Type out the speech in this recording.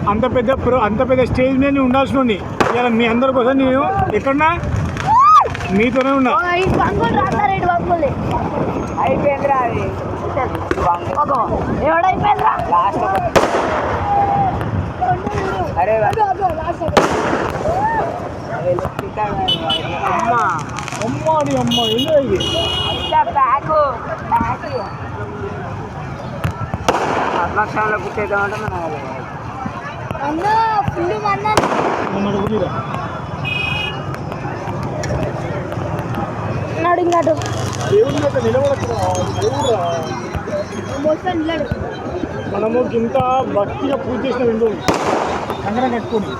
అంత పెద్ద స్టేజ్ మీద ఉండాల్సిన ఇలా మీ అందరి కోసం నేను ఎక్కడన్నా మీతోనే ఉన్నా. అయిపోయిందిరా అది అరే అమ్మ ఏందో ఇది పద్మాక్షంలో కూర్చేద్దామంటే మనము ఇంత భక్తిగా పూజ చేసిన విందు కంకణం కట్టుకొని